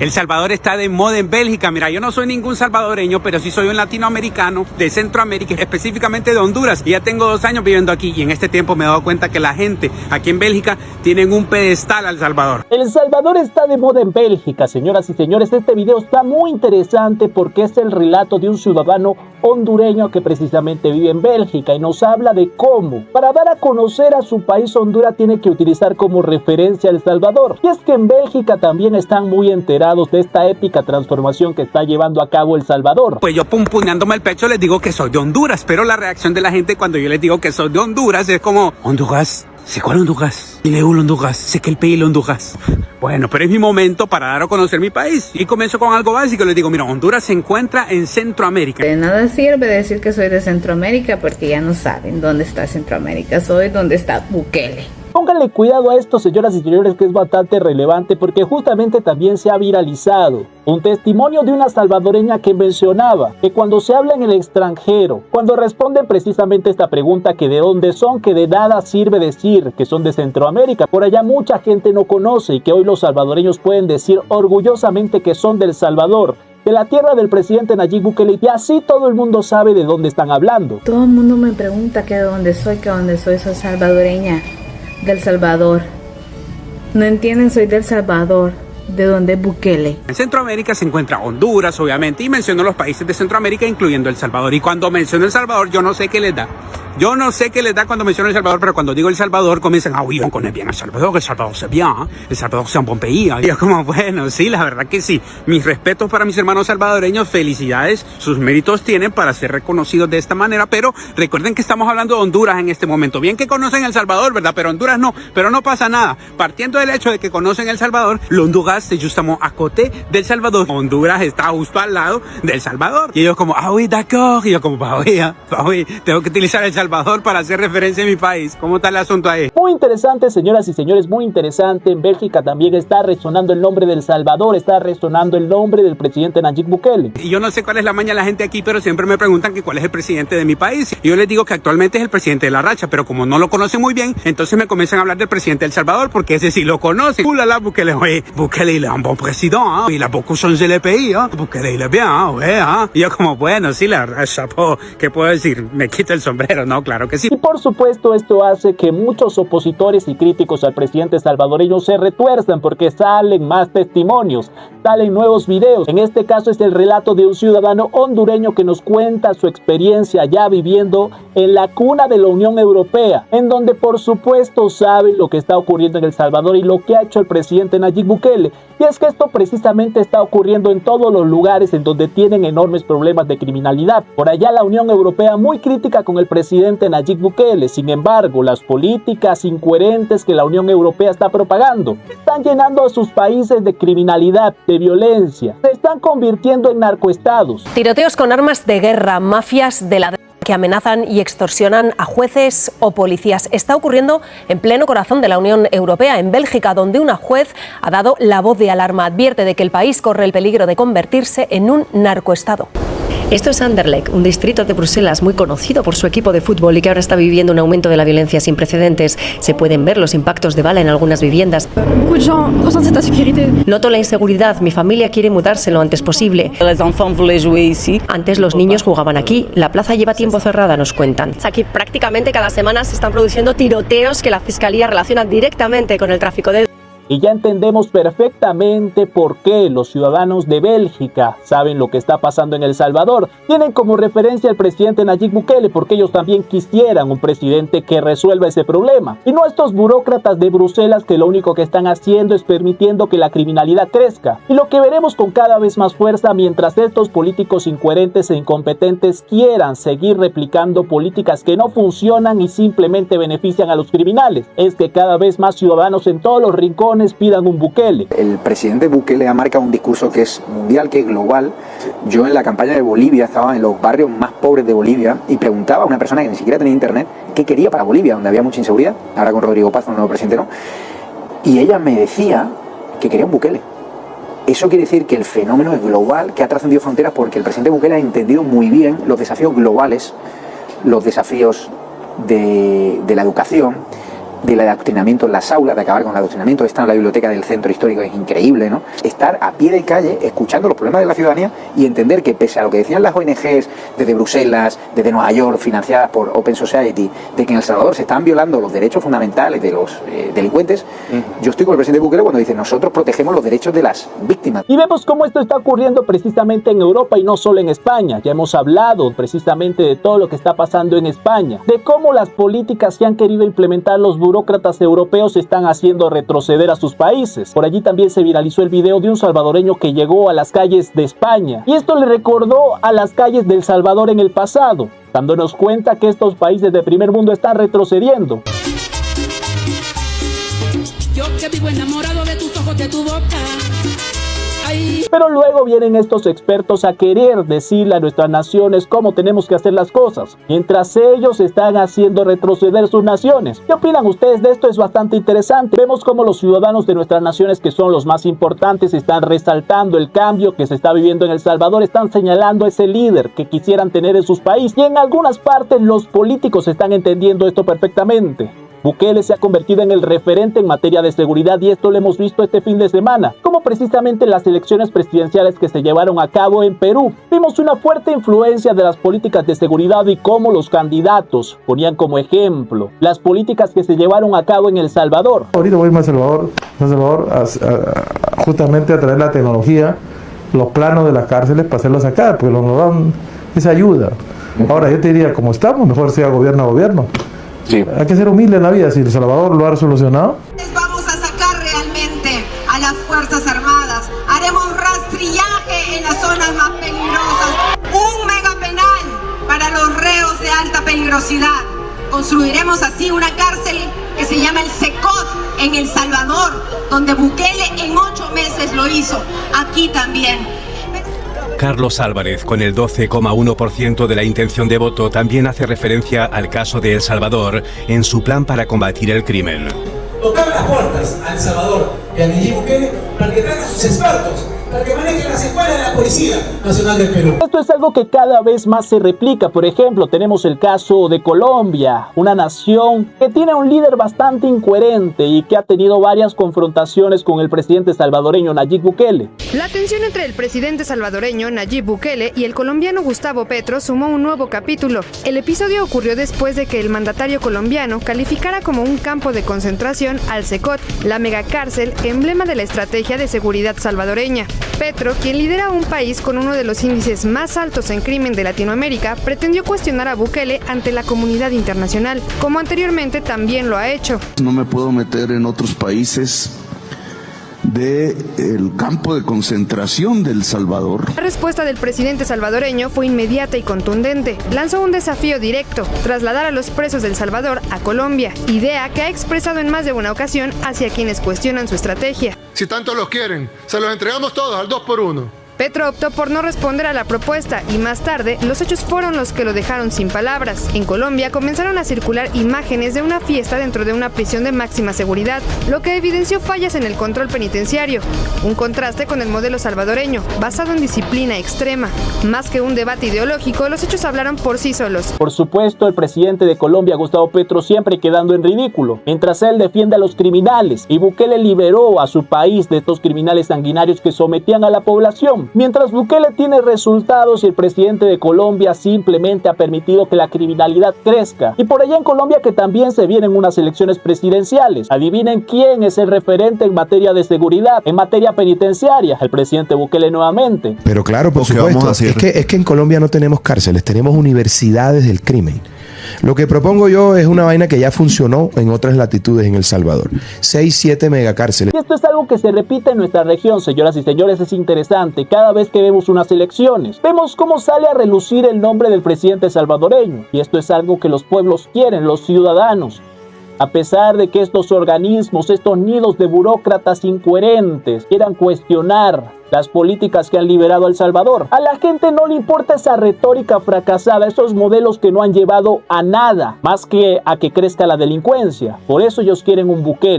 El Salvador está de moda en Bélgica. Mira, yo no soy ningún salvadoreño, pero sí soy un latinoamericano de Centroamérica, específicamente de Honduras. Y ya tengo 2 años viviendo aquí y en este tiempo me he dado cuenta que la gente aquí en Bélgica tienen un pedestal al Salvador. El Salvador está de moda en Bélgica, señoras y señores. Este video está muy interesante porque es el relato de un ciudadano hondureño que precisamente vive en Bélgica y nos habla de cómo, para dar a conocer a su país, Honduras tiene que utilizar como referencia a El Salvador. Y es que en Bélgica también están muy enterados de esta épica transformación que está llevando a cabo El Salvador. Pues yo pumpuneándome el pecho les digo que soy de Honduras, pero la reacción de la gente cuando yo les digo que soy de Honduras es como: Honduras, ¿sé cuál Honduras? ¿Y leo Honduras? ¿Sé que el país Honduras? Bueno, pero es mi momento para dar a conocer mi país. Y comienzo con algo básico. Les digo, mira, Honduras se encuentra en Centroamérica. De nada sirve decir que soy de Centroamérica porque ya no saben dónde está Centroamérica. Soy donde está Bukele. Pónganle cuidado a esto, señoras y señores, que es bastante relevante porque justamente también se ha viralizado un testimonio de una salvadoreña que mencionaba que cuando se habla en el extranjero, cuando responden precisamente esta pregunta que de dónde son, que de nada sirve decir que son de Centroamérica. Por allá mucha gente no conoce y que hoy los salvadoreños pueden decir orgullosamente que son del Salvador, de la tierra del presidente Nayib Bukele, y así todo el mundo sabe de dónde están hablando. Todo el mundo me pregunta que de dónde soy, soy salvadoreña. Del Salvador. No entienden, soy del Salvador. ¿De dónde es Bukele? En Centroamérica se encuentra Honduras, obviamente, y menciono los países de Centroamérica, incluyendo El Salvador. Y cuando menciono El Salvador, yo no sé qué les da. Yo no sé qué les da cuando menciono El Salvador, pero cuando digo El Salvador, comienzan a huir con el bien El Salvador se bien, El Salvador es un buen país. Y yo como, bueno, sí, la verdad que sí. Mis respetos para mis hermanos salvadoreños, felicidades, sus méritos tienen para ser reconocidos de esta manera, pero recuerden que estamos hablando de Honduras en este momento. Bien que conocen El Salvador, ¿verdad? Pero Honduras no, pero no pasa nada. Partiendo del hecho de que conocen El Salvador, Honduras se estamos a côté del Salvador. Honduras está justo al lado del Salvador. Y ellos como, oui, d'accord. Y yo como, oui, tengo que utilizar El Salvador para hacer referencia a mi país. ¿Cómo está el asunto ahí? Muy interesante, señoras y señores, muy interesante. En Bélgica también está resonando el nombre del Salvador, está resonando el nombre del presidente Nayib Bukele. Y yo no sé cuál es la maña de la gente aquí, pero siempre me preguntan que cuál es el presidente de mi país. Y yo les digo que actualmente es el presidente de la racha, pero como no lo conocen muy bien, entonces me comienzan a hablar del presidente de El Salvador, porque ese sí lo conocen. Ulala, Bukele, oye, Bukele y un bon président, il a beaucoup changé le pays, Bukele il est bien, Y yo como, bueno, sí, la chapeau, ¿qué puedo decir? Me quito el sombrero, no, claro que sí. Y por supuesto esto hace que muchos opositores y críticos al presidente salvadoreño se retuerzan porque salen más testimonios, salen nuevos videos. En este caso es el relato de un ciudadano hondureño que nos cuenta su experiencia ya viviendo en la cuna de la Unión Europea, en donde por supuesto sabe lo que está ocurriendo en El Salvador y lo que ha hecho el presidente Nayib Bukele. Y es que esto precisamente está ocurriendo en todos los lugares en donde tienen enormes problemas de criminalidad. Por allá la Unión Europea muy crítica con el presidente Nayib Bukele. Sin embargo, las políticas incoherentes que la Unión Europea está propagando están llenando a sus países de criminalidad, de violencia. Se están convirtiendo en narcoestados. Tiroteos con armas de guerra, mafias de la que amenazan y extorsionan a jueces o policías. Está ocurriendo en pleno corazón de la Unión Europea, en Bélgica, donde una juez ha dado la voz de alarma. Advierte de que el país corre el peligro de convertirse en un narcoestado. Esto es Anderlecht, un distrito de Bruselas muy conocido por su equipo de fútbol y que ahora está viviendo un aumento de la violencia sin precedentes. Se pueden ver los impactos de bala en algunas viviendas. Noto la inseguridad, mi familia quiere mudarse lo antes posible. Antes los niños jugaban aquí, la plaza lleva tiempo cerrada, nos cuentan. Aquí prácticamente cada semana se están produciendo tiroteos que la Fiscalía relaciona directamente con el tráfico de... Y ya entendemos perfectamente por qué los ciudadanos de Bélgica saben lo que está pasando en El Salvador. Tienen como referencia al presidente Nayib Bukele porque ellos también quisieran un presidente que resuelva ese problema. Y no estos burócratas de Bruselas que lo único que están haciendo es permitiendo que la criminalidad crezca. Y lo que veremos con cada vez más fuerza mientras estos políticos incoherentes e incompetentes quieran seguir replicando políticas que no funcionan y simplemente benefician a los criminales, es que cada vez más ciudadanos en todos los rincones pidan un Bukele. El presidente Bukele ha marcado un discurso que es mundial, que es global. Yo en la campaña de Bolivia estaba en los barrios más pobres de Bolivia y preguntaba a una persona que ni siquiera tenía internet qué quería para Bolivia, donde había mucha inseguridad. Ahora con Rodrigo Paz, un nuevo presidente, no. Y ella me decía que quería un Bukele. Eso quiere decir que el fenómeno es global, que ha trascendido fronteras porque el presidente Bukele ha entendido muy bien los desafíos globales, los desafíos de la educación, del adoctrinamiento en las aulas, de acabar con el adoctrinamiento. Está en la biblioteca del centro histórico, es increíble, ¿no? Estar a pie de calle escuchando los problemas de la ciudadanía y entender que pese a lo que decían las ONGs desde Bruselas, desde Nueva York, financiadas por Open Society, de que en El Salvador se están violando los derechos fundamentales de los delincuentes, yo estoy con el presidente Bukele cuando dice nosotros protegemos los derechos de las víctimas. Y vemos cómo esto está ocurriendo precisamente en Europa y no solo en España. Ya hemos hablado precisamente de todo lo que está pasando en España, de cómo las políticas que han querido implementar los burócratas europeos están haciendo retroceder a sus países. Por allí también se viralizó el video de un salvadoreño que llegó a las calles de España y esto le recordó a las calles del Salvador en el pasado, dándonos cuenta que estos países de primer mundo están retrocediendo. Yo que vivo enamorado de tus ojos, de tu boca. Ay. Pero luego vienen estos expertos a querer decirle a nuestras naciones cómo tenemos que hacer las cosas, mientras ellos están haciendo retroceder sus naciones. ¿Qué opinan ustedes de esto? Es bastante interesante. Vemos cómo los ciudadanos de nuestras naciones, que son los más importantes, están resaltando el cambio que se está viviendo en El Salvador, están señalando a ese líder que quisieran tener en sus países, y en algunas partes los políticos están entendiendo esto perfectamente. Bukele se ha convertido en el referente en materia de seguridad y esto lo hemos visto este fin de semana, como precisamente en las elecciones presidenciales que se llevaron a cabo en Perú. Vimos una fuerte influencia de las políticas de seguridad y cómo los candidatos ponían como ejemplo las políticas que se llevaron a cabo en El Salvador. Ahorita voy a El Salvador justamente a traer la tecnología, los planos de las cárceles para hacerlos acá, porque nos dan esa ayuda. Ahora yo te diría, como estamos, mejor sea gobierno a gobierno. Sí. Hay que ser humilde en la vida. Si El Salvador lo ha solucionado, vamos a sacar realmente a las Fuerzas Armadas. Haremos rastrillaje en las zonas más peligrosas. Un megapenal para los reos de alta peligrosidad. Construiremos así una cárcel que se llama el Secot en El Salvador, donde Bukele en 8 meses lo hizo. Aquí también. Carlos Álvarez, con el 12,1% de la intención de voto, también hace referencia al caso de El Salvador en su plan para combatir el crimen. Tocar las puertas a El Salvador y a Nayib Bukele para que traigan sus expertos, para que manejen las escuelas de la Policía Nacional del Perú. Esto es algo que cada vez más se replica. Por ejemplo, tenemos el caso de Colombia, una nación que tiene un líder bastante incoherente y que ha tenido varias confrontaciones con el presidente salvadoreño Nayib Bukele. La tensión entre el presidente salvadoreño Nayib Bukele y el colombiano Gustavo Petro sumó un nuevo capítulo. El episodio ocurrió después de que el mandatario colombiano calificara como un campo de concentración al Secot, la megacárcel, emblema de la estrategia de seguridad salvadoreña. Petro, quien lidera un país con uno de los índices más altos en crimen de Latinoamérica, pretendió cuestionar a Bukele ante la comunidad internacional, como anteriormente también lo ha hecho. No me puedo meter en otros países del campo de concentración de El Salvador. La respuesta del presidente salvadoreño fue inmediata y contundente. Lanzó un desafío directo: trasladar a los presos del Salvador a Colombia, idea que ha expresado en más de una ocasión hacia quienes cuestionan su estrategia. Si tanto los quieren, se los entregamos todos al 2x1. Petro optó por no responder a la propuesta y más tarde los hechos fueron los que lo dejaron sin palabras. En Colombia comenzaron a circular imágenes de una fiesta dentro de una prisión de máxima seguridad, lo que evidenció fallas en el control penitenciario. Un contraste con el modelo salvadoreño, basado en disciplina extrema. Más que un debate ideológico, los hechos hablaron por sí solos. Por supuesto, el presidente de Colombia, Gustavo Petro, siempre quedando en ridículo, mientras él defiende a los criminales y Bukele liberó a su país de estos criminales sanguinarios que sometían a la población. Mientras Bukele tiene resultados y el presidente de Colombia simplemente ha permitido que la criminalidad crezca. Y por allá en Colombia que también se vienen unas elecciones presidenciales. Adivinen quién es el referente en materia de seguridad, en materia penitenciaria. El presidente Bukele nuevamente. Pero claro, por supuesto, es que en Colombia no tenemos cárceles, tenemos universidades del crimen. Lo que propongo yo es una vaina que ya funcionó en otras latitudes en El Salvador. 6-7 megacárceles. Y esto es algo que se repite en nuestra región, señoras y señores, es interesante. Cada vez que vemos unas elecciones, vemos cómo sale a relucir el nombre del presidente salvadoreño. Y esto es algo que los pueblos quieren, los ciudadanos. A pesar de que estos organismos, estos nidos de burócratas incoherentes quieran cuestionar las políticas que han liberado a El Salvador, a la gente no le importa esa retórica fracasada, esos modelos que no han llevado a nada más que a que crezca la delincuencia. Por eso ellos quieren un Bukele.